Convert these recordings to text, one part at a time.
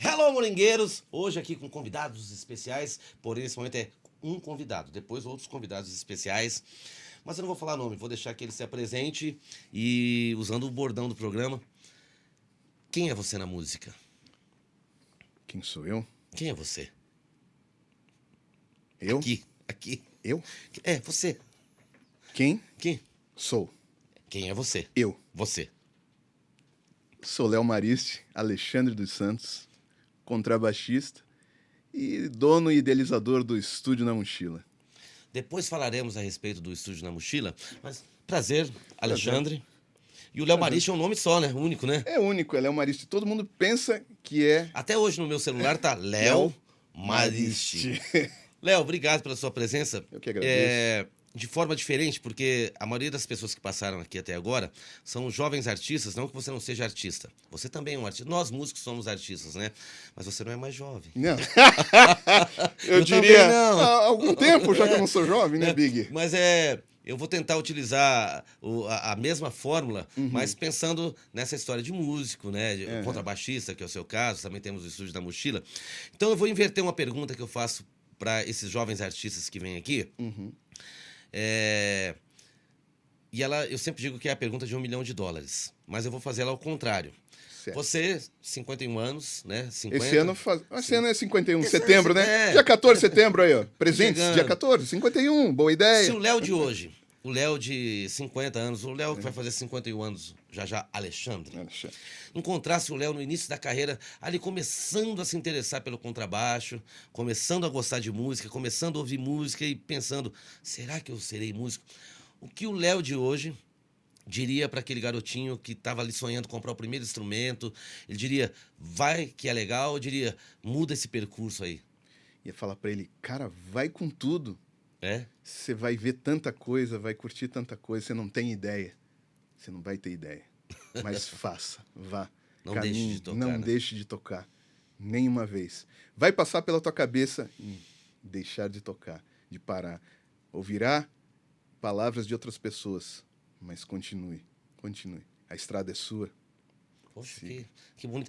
Hello, moringueiros! Hoje aqui com convidados especiais, porém esse momento é um convidado, depois outros convidados especiais. Mas eu não vou falar nome, vou deixar que ele se apresente e usando o bordão do programa. Quem é você na música? Quem sou eu? Quem é você? Eu? Aqui. Eu? É, você. Quem Quem? sou? Quem é você? Eu. Você. Sou Léo Mariste, Alexandre dos Santos, contrabaixista e dono e idealizador do Estúdio na Mochila. Depois falaremos a respeito do Estúdio na Mochila, mas prazer, Alexandre. E o Léo Mariste é um nome só, né? Único, né? É único, é Léo Mariste. Todo mundo pensa que é Até hoje no meu celular tá Léo Mariste. Léo, obrigado pela sua presença. Eu que agradeço. De forma diferente, porque a maioria das pessoas que passaram aqui até agora são jovens artistas, não que você não seja artista. Você também é um artista. Nós, músicos, somos artistas, né? Mas você não é mais jovem. Não. Eu diria também não. há algum tempo, já que eu não sou jovem, né, Big? Mas eu vou tentar utilizar a mesma fórmula, mas pensando nessa história de músico, né? De contrabaixista, que é o seu caso, também temos o Estúdio da Mochila. Então eu vou inverter uma pergunta que eu faço para esses jovens artistas que vêm aqui. E eu sempre digo que é a pergunta de $1 milhão, mas eu vou fazer ela ao contrário. Certo. Você, 51 anos, né? 50. Esse ano é 51 de setembro, né? É. Dia 14 de setembro aí, ó. Presentes, Chegando. dia 14, 51, boa ideia. Se o Léo de hoje, o Léo de 50 anos, o Léo que vai fazer 51 anos, já, Alexandre, encontrasse o Léo no início da carreira, ali começando a se interessar pelo contrabaixo, começando a gostar de música, começando a ouvir música e pensando, será que eu serei músico? O que o Léo de hoje diria para aquele garotinho que estava ali sonhando comprar o primeiro instrumento? Ele diria, vai que é legal, ou diria, muda esse percurso aí? Ia falar pra ele, cara, vai com tudo. É? Você vai ver tanta coisa, vai curtir tanta coisa, você não tem ideia. Você não vai ter ideia. Mas faça, vá. Não deixe de tocar, não né? deixe de tocar. Nenhuma vez. Vai passar pela tua cabeça em deixar de tocar, de parar. Ouvirá palavras de outras pessoas, mas continue, continue. A estrada é sua. Poxa, que bonito.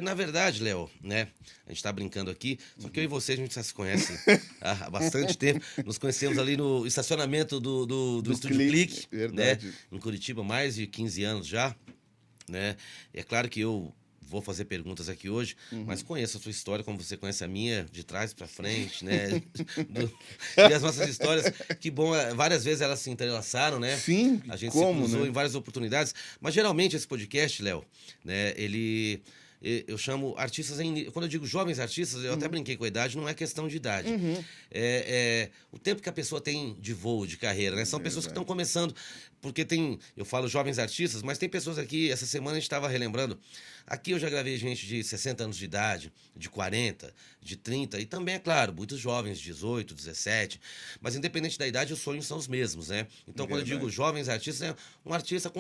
Na verdade, Léo, né? A gente tá brincando aqui, só que eu e você, a gente já se conhece há bastante tempo. Nos conhecemos ali no estacionamento do Estúdio Clique, verdade. né? Em Curitiba, mais de 15 anos já, né? É claro que eu vou fazer perguntas aqui hoje, mas conheço a sua história como você conhece a minha, de trás para frente, né? E as nossas histórias, que bom, várias vezes elas se entrelaçaram, né? Sim, A gente como, se cruzou né? em várias oportunidades, mas geralmente esse podcast, Léo, né? Eu chamo artistas quando eu digo jovens artistas, eu até brinquei com a idade, não é questão de idade. É o tempo que a pessoa tem de voo, de carreira, né? São pessoas que estão começando, porque eu falo jovens artistas, mas tem pessoas aqui, essa semana a gente estava relembrando, aqui eu já gravei gente de 60 anos de idade, de 40, de 30, e também, é claro, muitos jovens, 18, 17, mas independente da idade, os sonhos são os mesmos, né? Então, quando eu digo jovens artistas, é um artista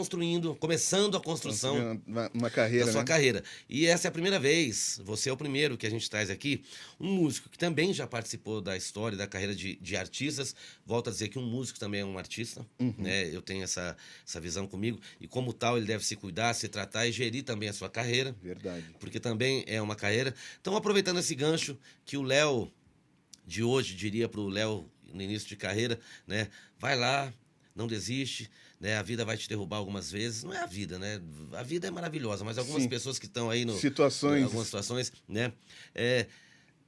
começando a construção uma carreira, da sua né? carreira. E essa é a primeira vez, você é o primeiro que a gente traz aqui, um músico que também já participou da história, da carreira de artistas. Volto a dizer que um músico também é um artista, né? Eu tenho essa visão comigo, e como tal ele deve se cuidar, se tratar e gerir também a sua carreira. Verdade. Porque também é uma carreira. Então, aproveitando esse gancho que o Léo de hoje diria para o Léo no início de carreira, né? Vai lá, não desiste, né? A vida vai te derrubar algumas vezes. Não é a vida, né? A vida é maravilhosa, mas algumas pessoas que estão aí algumas situações, né?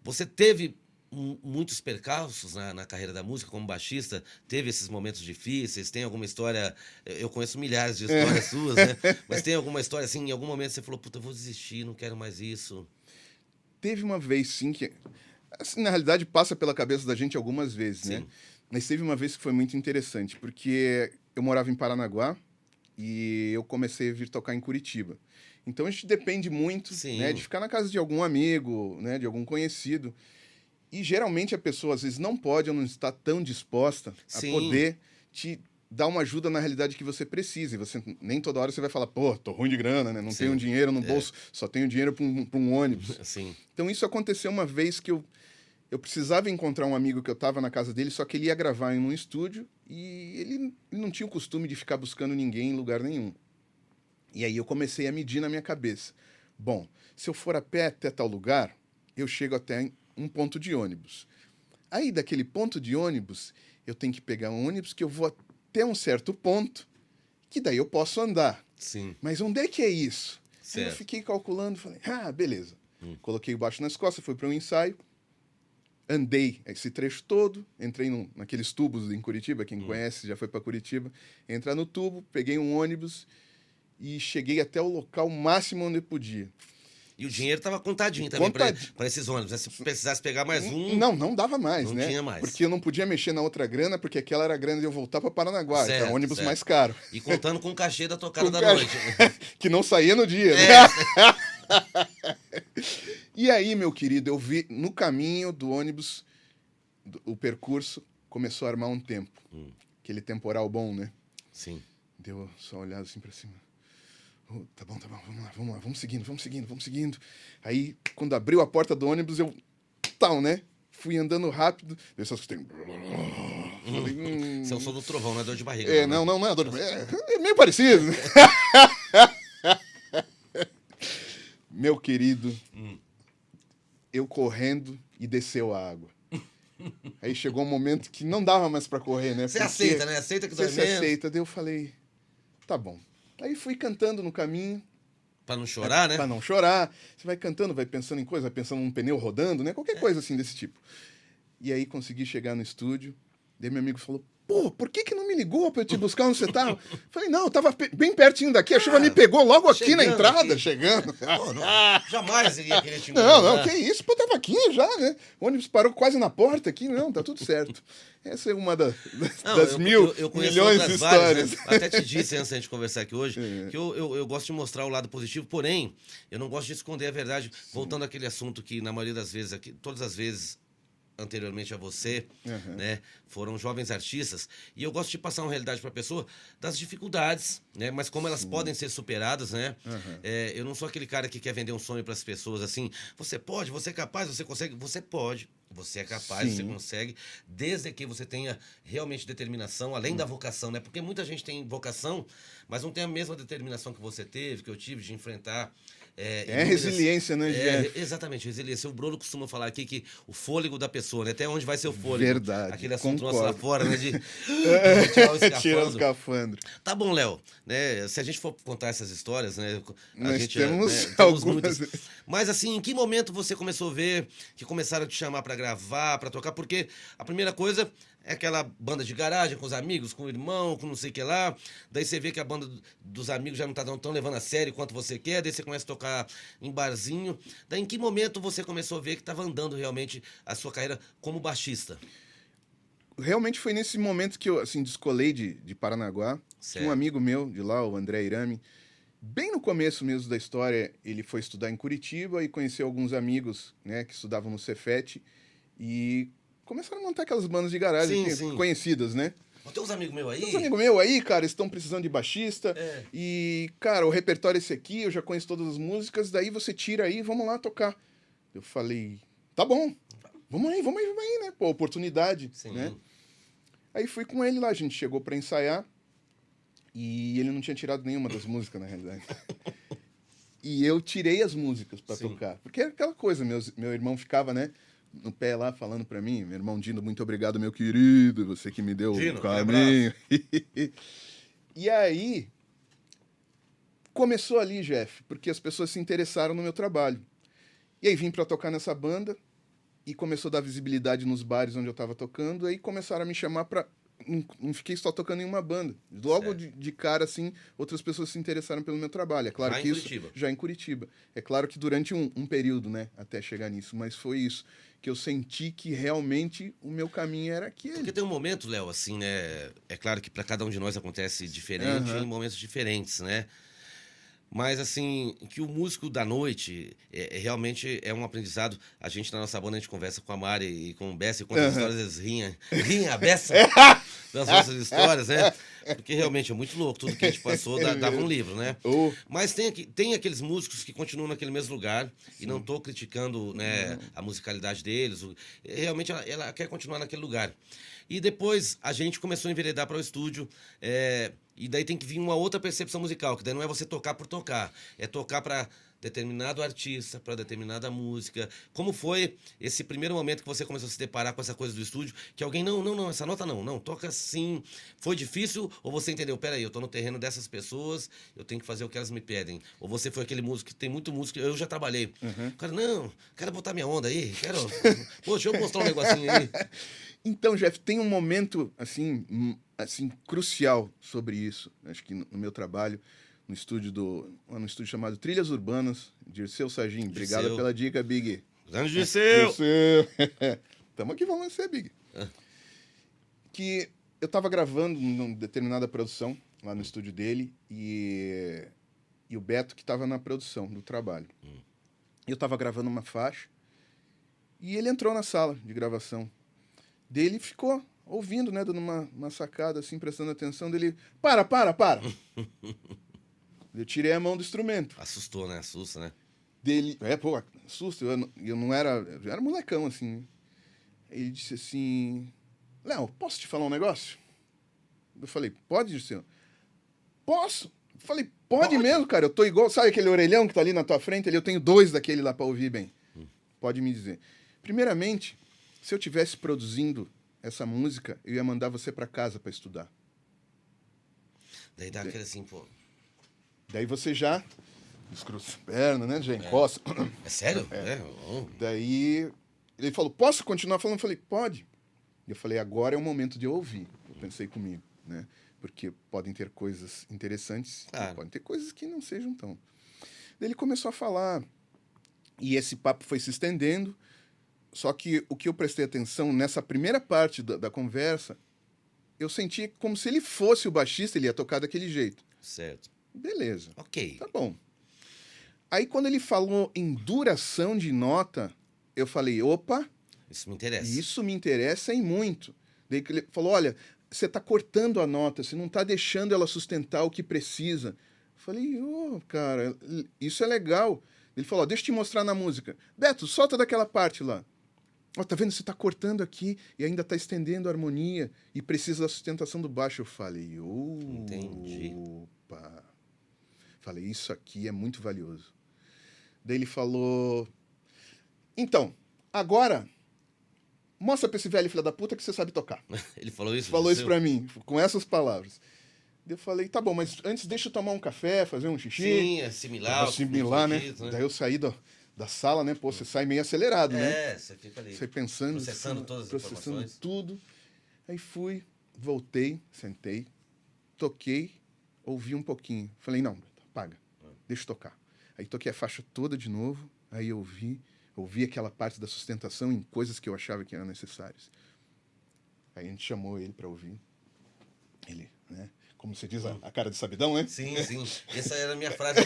Você teve muitos percalços na carreira da música como baixista, teve esses momentos difíceis, tem alguma história, eu conheço milhares de histórias suas, né? Mas tem alguma história assim, em algum momento você falou, puta, eu vou desistir, não quero mais isso? Teve uma vez, sim, que assim, na realidade passa pela cabeça da gente algumas vezes, né? Mas teve uma vez que foi muito interessante, porque eu morava em Paranaguá e eu comecei a vir tocar em Curitiba. Então a gente depende muito, né, de ficar na casa de algum amigo, né, de algum conhecido. E geralmente a pessoa às vezes não pode ou não está tão disposta a poder te dar uma ajuda na realidade que você precisa. E você nem toda hora você vai falar, pô, tô ruim de grana, né? Não tenho dinheiro no bolso, só tenho dinheiro para um ônibus. Então isso aconteceu uma vez que eu precisava encontrar um amigo que eu estava na casa dele, só que ele ia gravar em um estúdio e ele não tinha o costume de ficar buscando ninguém em lugar nenhum. E aí eu comecei a medir na minha cabeça. Bom, se eu for a pé até tal lugar, eu chego até um ponto de ônibus. Aí, daquele ponto de ônibus, eu tenho que pegar um ônibus que eu vou até um certo ponto, que daí eu posso andar. Sim. Mas onde é que é isso? Aí eu Certo. fiquei calculando, falei, beleza. Coloquei o baixo nas costas, fui para um ensaio, andei esse trecho todo, entrei naqueles tubos em Curitiba, quem conhece já foi para Curitiba, entrar no tubo, peguei um ônibus e cheguei até o local máximo onde eu podia. E o dinheiro estava contadinho também para esses ônibus, né? Se precisasse pegar mais um... Não dava mais, não né? Tinha mais. Porque eu não podia mexer na outra grana, porque aquela era a grana de eu voltar para Paranaguá, que era ônibus certo. mais caro. E contando com o cachê da tocada da noite. Que não saía no dia, né? E aí, meu querido, eu vi no caminho do ônibus, o percurso começou a armar um tempo. Aquele temporal bom, né? Sim. Deu só olhar assim pra cima. Tá bom, vamos lá, vamos seguindo. Aí, quando abriu a porta do ônibus, eu... né? Fui andando rápido. Eu só escutei... Falei, Esse é o som do trovão, não é dor de barriga. Não é dor de barriga. É meio parecido, né? Meu querido, eu correndo e desceu a água. Aí chegou um momento que não dava mais pra correr, né? Você aceita, né? Aceita que dói Você menos. aceita. Daí eu falei, tá bom. Aí fui cantando no caminho. Pra não chorar, né? Pra não chorar. Você vai cantando, vai pensando em coisa, vai pensando num pneu rodando, né? Qualquer coisa assim desse tipo. E aí consegui chegar no estúdio. Daí meu amigo falou, pô, por que não me ligou pra eu te buscar onde você tava? Falei, não, eu tava bem pertinho daqui, a chuva me pegou logo aqui na entrada, chegando. Pô, jamais iria querer te Não, que isso, pô, tava aqui já, né? O ônibus parou quase na porta aqui, não, tá tudo certo. Essa é uma das eu conheço milhões de várias, histórias. né? Até te disse antes da gente conversar aqui hoje, que eu gosto de mostrar o lado positivo, porém, eu não gosto de esconder a verdade. Voltando àquele assunto que, na maioria das vezes, aqui, todas as vezes anteriormente a você, né, foram jovens artistas, e eu gosto de passar uma realidade para a pessoa das dificuldades, né, mas como elas podem ser superadas, né, eu não sou aquele cara que quer vender um sonho para as pessoas assim, você pode, você é capaz, você consegue, você pode, você é capaz, você consegue, desde que você tenha realmente determinação, além da vocação, né, porque muita gente tem vocação, mas não tem a mesma determinação que você teve, que eu tive de enfrentar. Resiliência, né, Jeff? Exatamente, resiliência. O Bruno costuma falar aqui que o fôlego da pessoa, né? Até onde vai ser o fôlego. Verdade. Aquele assunto concordo. nosso lá fora, né? De tirar o escafandro. Tirar o escafandro. Tá bom, Léo. Né? Se a gente for contar essas histórias, né? Nós gente, temos temos algumas. muitas. Mas assim, em que momento você começou a ver que começaram a te chamar pra gravar, pra tocar? Porque a primeira coisa é aquela banda de garagem com os amigos, com o irmão, com não sei o que lá. Daí você vê que a banda dos amigos já não tá tão levando a sério quanto você quer. Daí você começa a tocar em barzinho. Daí em que momento você começou a ver que estava andando realmente a sua carreira como baixista? Realmente foi nesse momento que eu assim, descolei de Paranaguá. Certo. Tinha um amigo meu de lá, o André Irami. Bem no começo mesmo da história, ele foi estudar em Curitiba e conheceu alguns amigos, né, que estudavam no Cefet. E começaram a montar aquelas bandas de garagem conhecidas, né? Tem uns amigos meus aí? Tem uns amigos meus aí, cara, estão precisando de baixista. E, cara, o repertório é esse aqui, eu já conheço todas as músicas, daí você tira aí, vamos lá tocar. Eu falei, tá bom, vamos aí, né? Pô, oportunidade, né? Aí fui com ele lá, a gente chegou pra ensaiar e ele não tinha tirado nenhuma das músicas, na realidade. E eu tirei as músicas pra tocar. Porque é aquela coisa, meu irmão ficava, né? No pé lá, falando pra mim, meu irmão Dino, muito obrigado, meu querido, você que me deu o caminho. E aí, começou ali, Jeff, porque as pessoas se interessaram no meu trabalho. E aí vim pra tocar nessa banda, e começou a dar visibilidade nos bares onde eu tava tocando, aí começaram a me chamar pra... Não fiquei só tocando em uma banda. Logo de cara, assim, outras pessoas se interessaram pelo meu trabalho. É claro que isso... Já em Curitiba. É claro que durante um período, né, até chegar nisso, mas foi isso que eu senti que realmente o meu caminho era aquele. Porque tem um momento, Léo, assim, né? É claro que para cada um de nós acontece diferente em momentos diferentes, né? Mas, assim, que o músico da noite realmente é um aprendizado. A gente, na nossa banda, a gente conversa com a Mari e com o Bessa e conta as histórias, eles riem a Bessa das nossas histórias, né? Porque realmente é muito louco. Tudo que a gente passou dava um livro, né? Mas tem aqueles músicos que continuam naquele mesmo lugar e não estou criticando, né, a musicalidade deles. Realmente ela quer continuar naquele lugar. E depois a gente começou a enveredar para o estúdio, e daí tem que vir uma outra percepção musical, que daí não é você tocar por tocar, é tocar para determinado artista, para determinada música. Como foi esse primeiro momento que você começou a se deparar com essa coisa do estúdio, que alguém, não, essa nota não, toca assim. Foi difícil ou você entendeu, peraí, eu tô no terreno dessas pessoas, eu tenho que fazer o que elas me pedem? Ou você foi aquele músico que tem muito músico, eu já trabalhei. O cara, não, quero botar minha onda aí, poxa, deixa eu mostrar um negocinho aí. Então, Jeff, tem um momento, assim, crucial sobre isso. Acho que no meu trabalho, no estúdio chamado Trilhas Urbanas, Dirceu Sagim. Obrigado Dirceu. pela dica, Big. Grande Dirceu! Dirceu! Estamos aqui falando você, Big. Que eu estava gravando numa determinada produção, lá no estúdio dele, e o Beto que estava na produção do trabalho. Eu estava gravando uma faixa, e ele entrou na sala de gravação. Dele ficou ouvindo, né, dando uma sacada, assim, prestando atenção, dele, para! Eu tirei a mão do instrumento. Assustou, né? Assusta, né? Dele, susto, eu não era, eu era molecão, assim. Ele disse assim, Léo, posso te falar um negócio? Eu falei, pode, Dirceu? Posso? Eu falei, pode mesmo, cara, eu tô igual, sabe aquele orelhão que tá ali na tua frente? Eu tenho 2 daquele lá pra ouvir bem. Pode me dizer. Primeiramente, se eu tivesse produzindo essa música, eu ia mandar você pra casa pra estudar. Daí dá aquele assim, pô... Daí você já descruza as pernas, né? Já encosta. É sério? Daí ele falou, posso continuar falando? Eu falei, pode. E eu falei, agora é o momento de eu ouvir. Eu pensei comigo, né? Porque podem ter coisas interessantes, podem ter coisas que não sejam tão. Daí ele começou a falar, e esse papo foi se estendendo, só que o que eu prestei atenção nessa primeira parte da conversa, eu senti como se ele fosse o baixista, ele ia tocar daquele jeito. Certo. Beleza. Ok. Tá bom. Aí, quando ele falou em duração de nota, eu falei, opa... Isso me interessa. Isso me interessa e muito. Daí que ele falou, olha, você está cortando a nota, você não está deixando ela sustentar o que precisa. Eu falei, cara, isso é legal. Ele falou, deixa eu te mostrar na música. Beto, solta daquela parte lá. Tá vendo? Você está cortando aqui e ainda está estendendo a harmonia e precisa da sustentação do baixo. Eu falei, entendi. Opa... Falei, isso aqui é muito valioso. Daí ele falou, então, agora, mostra pra esse velho filho da puta que você sabe tocar. Ele falou isso? Falou isso pra mim, com essas palavras. Daí eu falei, tá bom, mas antes deixa eu tomar um café, fazer um xixi. Sim, assimilar. Assimilar, né? Daí eu saí da sala, né? Pô, você sai meio acelerado, né? Você fica ali. Você pensando. Processando todas as processando informações. tudo. Aí fui, voltei, sentei, toquei, ouvi um pouquinho. Falei, não, apaga, deixa eu tocar. Aí toquei a faixa toda de novo, aí eu ouvi aquela parte da sustentação em coisas que eu achava que eram necessárias. Aí a gente chamou ele para ouvir. Ele, né? Como você diz, a cara de sabidão, né? Sim. Essa era a minha frase.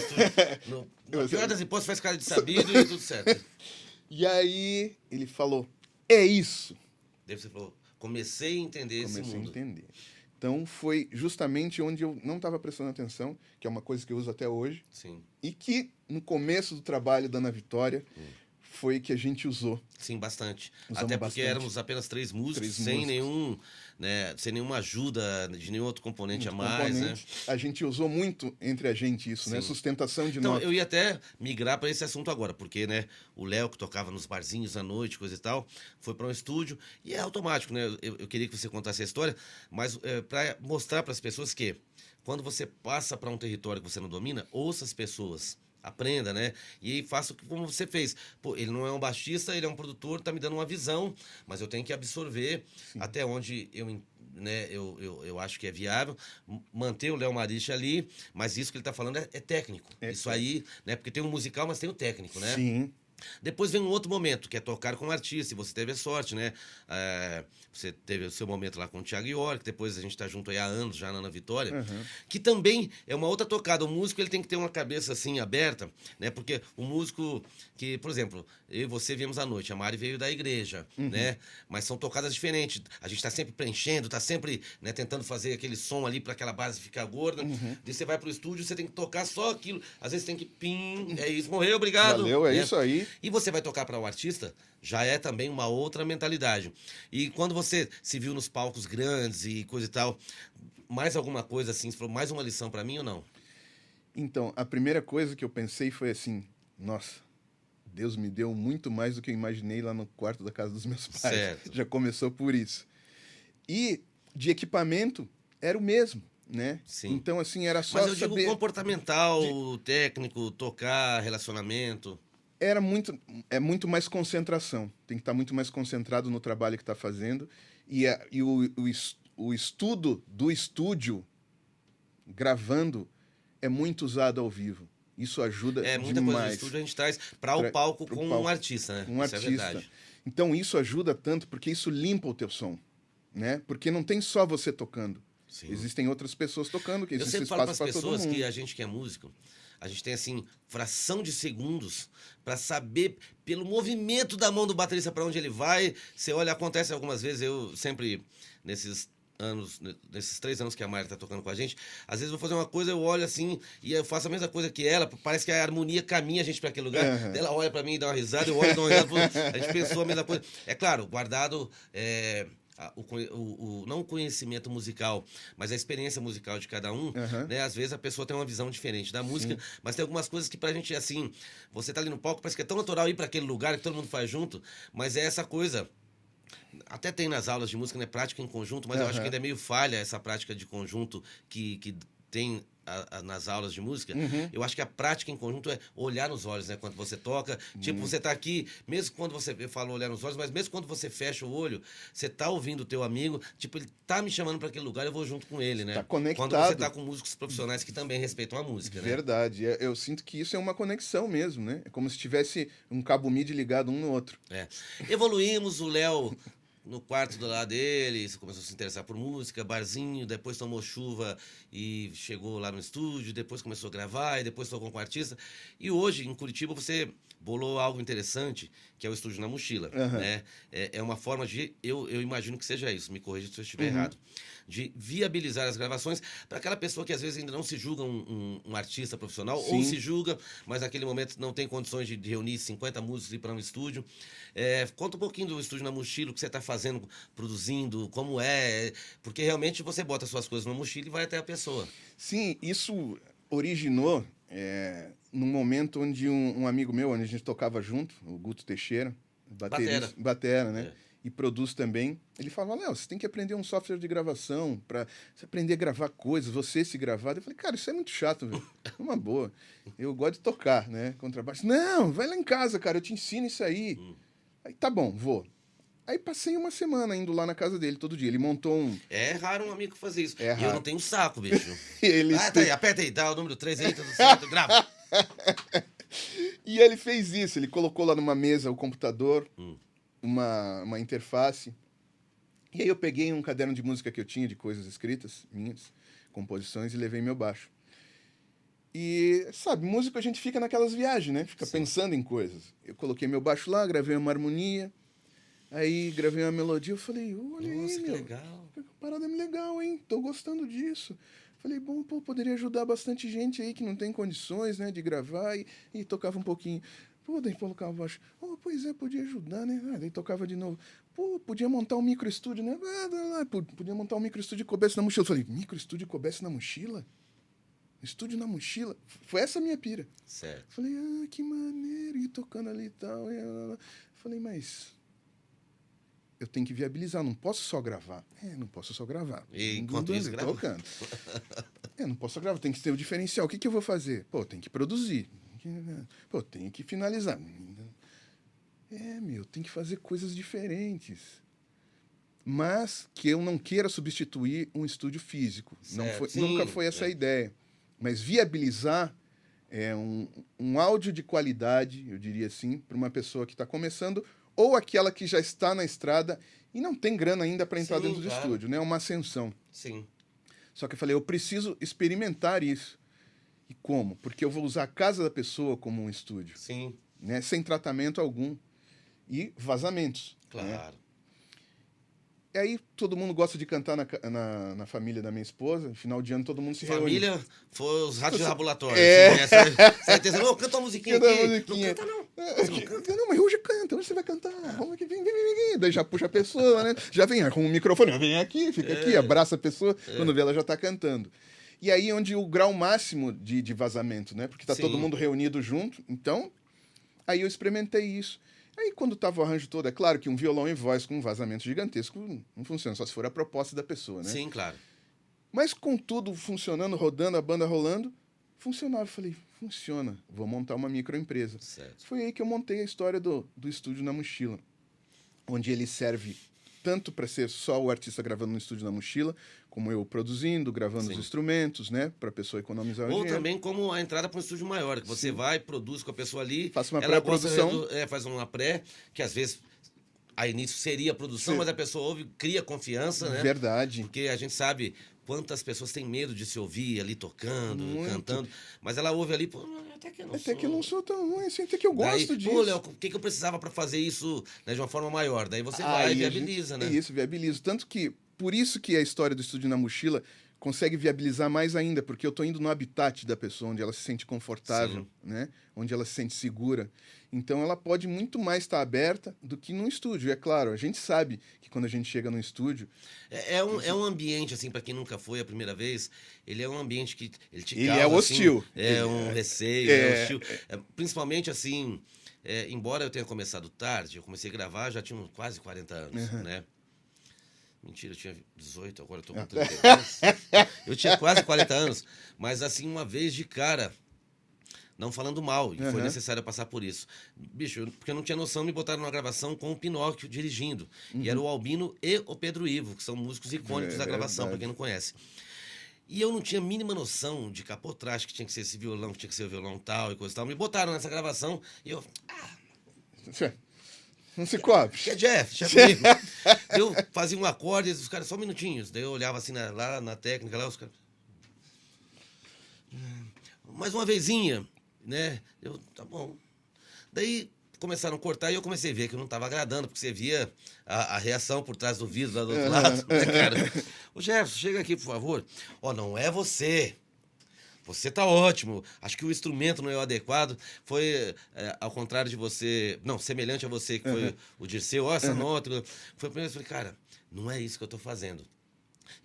No pior das hipóteses, faz cara de sabido e tudo certo. E aí ele falou, é isso. Daí você falou, comecei a entender esse mundo. Comecei a entender. Então, foi justamente onde eu não estava prestando atenção, que é uma coisa que eu uso até hoje. Sim. E que, no começo do trabalho da Ana Vitória, foi que a gente usou. Sim, bastante. Usamos Até porque bastante. éramos apenas 3 músicos, Três músicos. sem nenhuma ajuda de nenhum outro componente a mais, né? A gente usou muito entre a gente isso, né? Sustentação de Então, nota. eu ia até migrar para esse assunto agora, porque, né, o Léo, que tocava nos barzinhos à noite, coisa e tal, foi para um estúdio, e é automático, né? Eu queria que você contasse a história, mas para mostrar para as pessoas que, quando você passa para um território que você não domina, ouça as pessoas. Aprenda, né? E aí faça como você fez. Pô, ele não é um baixista, ele é um produtor, tá me dando uma visão, mas eu tenho que absorver até onde eu acho que é viável, manter o Léo Mariche ali, mas isso que ele tá falando é técnico. Isso aí, né? Porque tem um musical, mas tem o técnico, né? Sim. Depois vem um outro momento, que é tocar com um artista, e você teve a sorte, né? Você teve o seu momento lá com o Thiago York, depois a gente tá junto aí há anos já na Ana Vitória, que também é uma outra tocada. O músico, ele tem que ter uma cabeça assim, aberta, né? Porque o músico que, por exemplo, eu e você viemos à noite, a Mari veio da igreja, né? Mas são tocadas diferentes. A gente tá sempre preenchendo, tá sempre, né, tentando fazer aquele som ali para aquela base ficar gorda. Daí você vai pro estúdio, você tem que tocar só aquilo. Às vezes tem que é isso, morreu, obrigado. Valeu, é isso aí. E você vai tocar para o artista, já é também uma outra mentalidade. E quando você se viu nos palcos grandes e coisa e tal, mais alguma coisa assim, você falou, mais uma lição para mim ou não? Então, a primeira coisa que eu pensei foi assim, nossa, Deus me deu muito mais do que eu imaginei lá no quarto da casa dos meus pais. Certo. Já começou por isso. E de equipamento era o mesmo, né? Sim. Então, assim, era só Mas eu digo saber... comportamental, técnico, tocar, relacionamento. É muito mais concentração. Tem que estar muito mais concentrado no trabalho que está fazendo. O estudo do estúdio gravando é muito usado ao vivo. Isso ajuda Muita demais. coisa do estúdio a gente traz para o palco com um artista, né? Um Isso artista. é verdade. Então isso ajuda tanto porque isso limpa o teu som, né? Porque não tem só você tocando. Sim. Existem outras pessoas tocando, que Eu existe sempre falo espaço para as para todo pessoas mundo. que a gente que é músico, a gente tem assim fração de segundos para saber pelo movimento da mão do baterista para onde ele vai. Você olha, acontece algumas vezes, eu sempre nesses 3 anos que a Mayra tá tocando com a gente, às vezes eu vou fazer uma coisa, eu olho assim e eu faço a mesma coisa que ela, parece que a harmonia caminha a gente para aquele lugar. Uhum. Ela olha para mim e dá uma risada, eu olho e dou uma risada, a gente pensou a mesma coisa. É claro, guardado não o conhecimento musical, mas a experiência musical de cada um, né? Às vezes a pessoa tem uma visão diferente da música, mas tem algumas coisas que pra gente, assim, você tá ali no palco, parece que é tão natural ir para aquele lugar que todo mundo faz junto, mas é essa coisa. Até tem nas aulas de música, né? Prática em conjunto, mas eu acho que ainda é meio falha essa prática de conjunto que tem nas aulas de música. Eu acho que a prática em conjunto é olhar nos olhos, né? Quando você toca. Tipo, você tá aqui, mesmo quando você... Eu falo olhar nos olhos, mas mesmo quando você fecha o olho, você tá ouvindo o teu amigo, tipo, ele tá me chamando para aquele lugar, eu vou junto com ele, né? Tá conectado. Quando você tá com músicos profissionais que também respeitam a música, né? Verdade. Eu sinto que isso é uma conexão mesmo, né? É como se tivesse um cabo MIDI ligado um no outro. Evoluímos, o Léo... No quarto do lado dele, começou a se interessar por música, barzinho, depois tomou chuva e chegou lá no estúdio, depois começou a gravar e depois tocou com o artista. E hoje, em Curitiba, você bolou algo interessante, que é o Estúdio na Mochila, né? É uma forma de, eu imagino que seja isso, me corrija se eu estiver errado, de viabilizar as gravações para aquela pessoa que às vezes ainda não se julga um artista profissional, ou se julga, mas naquele momento não tem condições de reunir 50 músicos e ir para um estúdio. Conta um pouquinho do Estúdio na Mochila, o que você está fazendo, produzindo, como porque realmente você bota suas coisas na mochila e vai até a pessoa. Sim, isso originou num momento onde um amigo meu, onde a gente tocava junto, o Guto Teixeira, batera, né? E produz também. Ele falava, Léo, você tem que aprender um software de gravação para você aprender a gravar coisas, você se gravar. Eu falei, cara, isso é muito chato, velho. É uma boa. Eu gosto de tocar, né? Contrabaixo. Não, vai lá em casa, cara, eu te ensino isso aí. Aí, tá bom, vou. Aí passei uma semana indo lá na casa dele todo dia. Ele montou um... É raro um amigo fazer isso. É e raro. eu não tenho saco, bicho. Tá aí, aperta aí, dá o número 3 aí, tudo certo, grava. E ele fez isso. Ele colocou lá numa mesa o computador, uma interface. E aí eu peguei um caderno de música que eu tinha, de coisas escritas, minhas, composições, e levei meu baixo. E, sabe, músico a gente fica naquelas viagens, né? Fica pensando em coisas. Eu coloquei meu baixo lá, gravei uma harmonia, aí gravei uma melodia, eu falei, olha aí, meu, legal. Parada legal, hein? Tô gostando disso. Falei, bom, poderia ajudar bastante gente aí que não tem condições, né, de gravar e tocava um pouquinho. Daí colocava o baixo. Pois é, podia ajudar, né? Daí tocava de novo. Podia montar um micro estúdio, né? Podia montar um micro estúdio e coubesse na mochila. Falei, micro estúdio e coubesse na mochila? Estúdio na mochila? Foi essa a minha pira. Certo. Falei, que maneiro, e tocando ali e tal. Falei, mas eu tenho que viabilizar, não posso só gravar. Não posso só gravar. E enquanto isso, tocando. Não posso só gravar, tem que ter o diferencial. O que eu vou fazer? Tem que produzir. Tenho que finalizar. Tem que fazer coisas diferentes. Mas que eu não queira substituir um estúdio físico. Nunca foi essa a ideia. Mas viabilizar um áudio de qualidade, eu diria assim, para uma pessoa que está começando, ou aquela que já está na estrada e não tem grana ainda para entrar dentro do estúdio, né? É uma ascensão. Sim. Só que eu falei, eu preciso experimentar isso. E como? Porque eu vou usar a casa da pessoa como um estúdio. Sim. Né? Sem tratamento algum. E vazamentos. Claro. Né? E aí todo mundo gosta de cantar na família da minha esposa. No final de ano todo mundo se reúne. Família foi os ratos de rabulatório. Certeza. Não, canta uma musiquinha aqui. Não canta, não. Não, mas hoje canta. Hoje você vai cantar. Vamos aqui, vem. Daí já puxa a pessoa, né? Já vem com o microfone. Vem aqui, fica aqui, abraça a pessoa. Quando vê, ela já tá cantando. E aí onde o grau máximo de vazamento, né? Porque tá todo mundo reunido junto. Então, Aí eu experimentei isso. Aí, quando tava o arranjo todo, é claro que um violão em voz com um vazamento gigantesco não funciona, só se for a proposta da pessoa, né? Sim, claro. Mas com tudo funcionando, rodando, a banda rolando, funcionava. Eu falei, funciona, vou montar uma microempresa. Certo. Foi aí que eu montei a história do estúdio na mochila, onde ele serve tanto para ser só o artista gravando no estúdio na mochila, como eu produzindo, gravando Sim. os instrumentos, né, para a pessoa economizar o Ou dinheiro. também como a entrada para um estúdio maior, que você vai, produz com a pessoa ali. Faça uma ela gosta pré-produção. faz uma pré, que às vezes a início seria a produção, Sim. mas a pessoa ouve, cria confiança, né? Verdade. Porque a gente sabe quantas pessoas têm medo de se ouvir ali tocando, Muito. cantando, mas ela ouve ali, pô, até que eu não Até sou. que eu não sou tão ruim assim, até que eu gosto Daí, disso. pô, Léo, o que eu precisava para fazer isso, né, de uma forma maior? Daí você vai e Aí a viabiliza, gente- né? Isso, viabiliza. Tanto que, por isso que a história do estúdio na mochila consegue viabilizar mais ainda, porque eu tô indo no habitat da pessoa, onde ela se sente confortável, Sim. né? Onde ela se sente segura. Então ela pode muito mais estar aberta do que num estúdio. E é claro, a gente sabe que quando a gente chega no estúdio, É um ambiente, assim, para quem nunca foi a primeira vez, ele é um ambiente que ele te Ele causa, é hostil. assim, é um receio, é hostil. Principalmente, assim, embora eu tenha começado tarde, eu comecei a gravar, já tinha quase 40 anos, né? Mentira, eu tinha 18, agora eu tô com 32. Eu tinha quase 40 anos, mas, assim, uma vez de cara, não falando mal, e foi necessário eu passar por isso. Bicho, porque eu não tinha noção, me botaram numa gravação com o Pinóquio dirigindo. E era o Albino e o Pedro Ivo, que são músicos icônicos da gravação, para quem não conhece. E eu não tinha a mínima noção de capotraste, que tinha que ser esse violão, que tinha que ser o violão tal e coisa e tal. Me botaram nessa gravação e eu... não se cobre. Que é Jeff comigo. Eu fazia um acorde, os caras, só minutinhos. Daí eu olhava assim lá na técnica, lá os caras... Mais uma vezinha, né? Eu, tá bom. Daí começaram a cortar e eu comecei a ver que eu não estava agradando, porque você via a reação por trás do vidro lá do outro lado, né, cara? Ô, Jefferson, chega aqui, por favor. Ó, não é você. Você tá ótimo. Acho que o instrumento não é o adequado. Foi ao contrário de você... Não, semelhante a você, que foi o Dirceu. Ó, essa nota... Foi a primeira vez que eu falei, cara, não é isso que eu tô fazendo.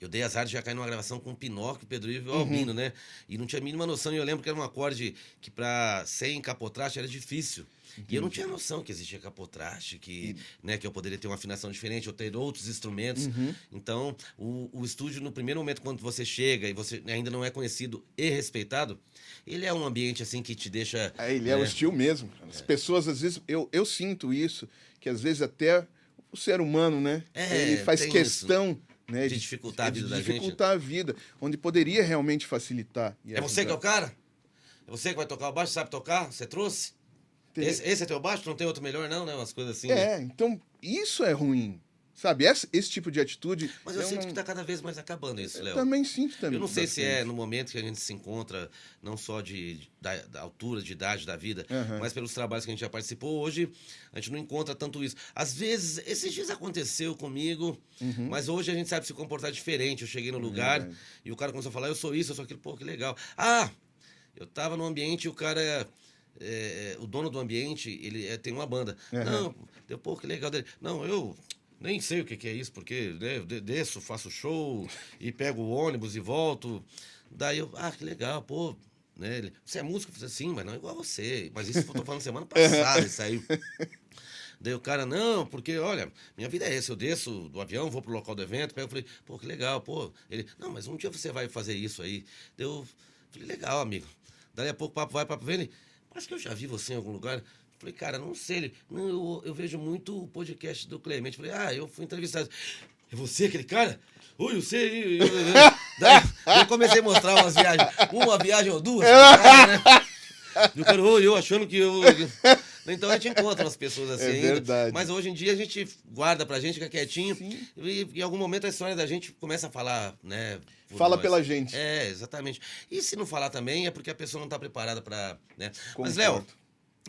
Eu dei azar de já cair numa gravação com o Pinóquio, o Pedro Ivo e o Albino, né? E não tinha a mínima noção. E eu lembro que era um acorde que, pra ser em capotraste, era difícil. E eu não tinha noção que existia capotraste, né, que eu poderia ter uma afinação diferente, ou ter outros instrumentos. Então, o estúdio, no primeiro momento, quando você chega e você ainda não é conhecido e respeitado, ele é um ambiente, assim, que te deixa... Ele é hostil mesmo. As pessoas, às vezes, eu sinto isso, que às vezes até o ser humano, né? Ele faz tem questão... Né, de dificultar a vida da gente. dificultar a vida, onde poderia realmente facilitar. É você que é o cara? É você que vai tocar o baixo, sabe tocar? Você trouxe? Esse é teu baixo? Não tem outro melhor, não, né? Umas coisas assim. Então, isso é ruim. Sabe, esse tipo de atitude... Mas eu sinto que está cada vez mais acabando isso, Léo. Também sinto também. Eu não sei se é no momento que a gente se encontra, não só da altura, de idade da vida, mas pelos trabalhos que a gente já participou. Hoje, a gente não encontra tanto isso. Às vezes, esses dias aconteceu comigo, mas hoje a gente sabe se comportar diferente. Eu cheguei no lugar e o cara começou a falar, eu sou isso, eu sou aquilo. Pô, que legal. Ah, eu estava no ambiente e o cara... o dono do ambiente, ele tem uma banda. Não, deu, pô, que legal dele. Não, eu... Nem sei o que é isso, porque né, eu desço, faço show e pego o ônibus e volto. Daí eu, que legal, pô. Né? Você é músico? Eu falei, sim, mas não é igual a você. Mas isso eu tô falando semana passada, isso aí. Daí o cara, não, porque, olha, minha vida é essa, eu desço do avião, vou pro local do evento, pego, eu falei, pô, que legal, pô. Ele, não, mas um dia você vai fazer isso aí. Daí eu falei, legal, amigo. Daí a pouco papo vai, papo vem, ele, mas que eu já vi você em algum lugar. Falei, cara, não sei. Ele, não, eu vejo muito o podcast do Clemente. Falei, eu fui entrevistado. É você, aquele cara? Oi, eu sei. Daí eu comecei a mostrar umas viagens. Uma viagem ou duas. Cara, né? E o cara, eu achando que eu... Então a gente encontra umas pessoas assim ainda. Verdade. Mas hoje em dia a gente guarda pra gente, fica quietinho. E em algum momento a história da gente começa a falar, né? Fala pela gente. Exatamente. E se não falar também é porque a pessoa não tá preparada pra... Né? Concordo. Mas, Léo,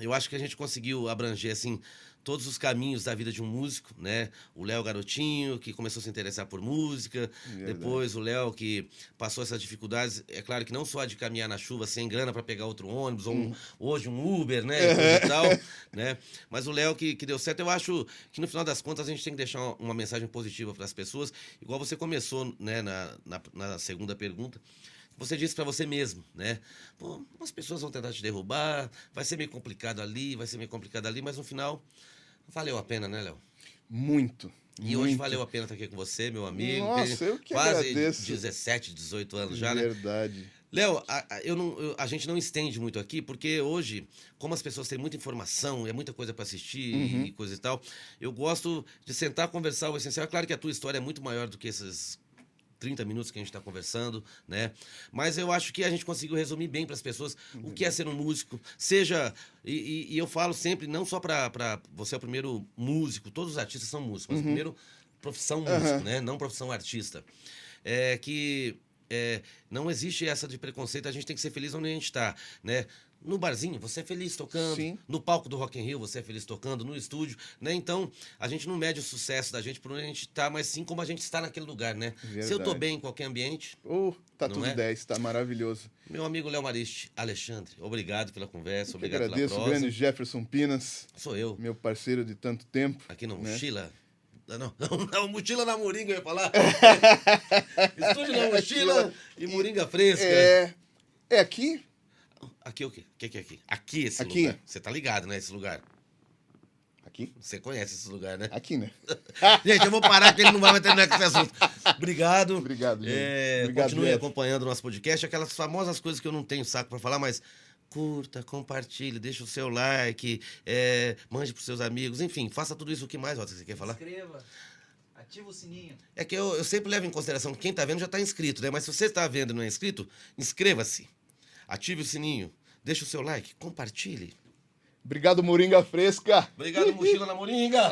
eu acho que a gente conseguiu abranger, assim, todos os caminhos da vida de um músico, né? O Léo garotinho, que começou a se interessar por música. Verdade. Depois o Léo, que passou essas dificuldades. É claro que não só de caminhar na chuva sem grana para pegar outro ônibus, ou hoje um Uber, né? E coisa e tal, né? Mas o Léo que deu certo. Eu acho que, no final das contas, a gente tem que deixar uma mensagem positiva para as pessoas. Igual você começou, né, na segunda pergunta, você disse para você mesmo, né? Pô, as pessoas vão tentar te derrubar, vai ser meio complicado ali, vai ser meio complicado ali, mas no final valeu a pena, né, Léo? Muito. E hoje valeu a pena estar aqui com você, meu amigo. Nossa, eu que quase agradeço. 17, 18 anos já, né? Verdade. Léo, a gente não estende muito aqui, porque hoje, como as pessoas têm muita informação, é muita coisa para assistir e coisa e tal, eu gosto de sentar, conversar o essencial. É claro que a tua história é muito maior do que esses 30 minutos que a gente está conversando, né? Mas eu acho que a gente conseguiu resumir bem para as pessoas o que é ser um músico. Seja, e eu falo sempre, não só para você é o primeiro músico, todos os artistas são músicos, mas o primeiro profissão músico, né? Não profissão artista. Não existe essa de preconceito, a gente tem que ser feliz onde a gente está, né? No barzinho, você é feliz tocando. Sim. No palco do Rock in Rio, você é feliz tocando. No estúdio, né? Então, a gente não mede o sucesso da gente por onde a gente está, mas sim como a gente está naquele lugar, né? Verdade. Se eu tô bem em qualquer ambiente... tá tudo 10, tá maravilhoso. Meu amigo Léo Mariste, Alexandre, obrigado pela conversa, obrigado pela prosa. Agradeço, o grande Jefferson Pinas. Sou eu. Meu parceiro de tanto tempo. Aqui no Mochila... Não, mochila na Moringa, eu ia falar. Estúdio na mochila e Moringa fresca. É aqui? Aqui o quê? O que é aqui? Aqui esse lugar. Você tá ligado, né, esse lugar? Aqui? Você conhece esse lugar, né? Aqui, né? Gente, eu vou parar que ele não vai terminar com esse assunto. Obrigado. Obrigado, gente. Obrigado, continue acompanhando o nosso podcast. Aquelas famosas coisas que eu não tenho saco pra falar, mas... Curta, compartilhe, deixa o seu like, mande pros seus amigos, enfim, faça tudo isso. O que mais, Otto, você quer falar? Inscreva, ativa o sininho. É que eu sempre levo em consideração que quem tá vendo já tá inscrito, né? Mas se você está vendo e não é inscrito, inscreva-se, ative o sininho, deixa o seu like, compartilhe. Obrigado, Moringa Fresca. Obrigado, Mochila na Moringa.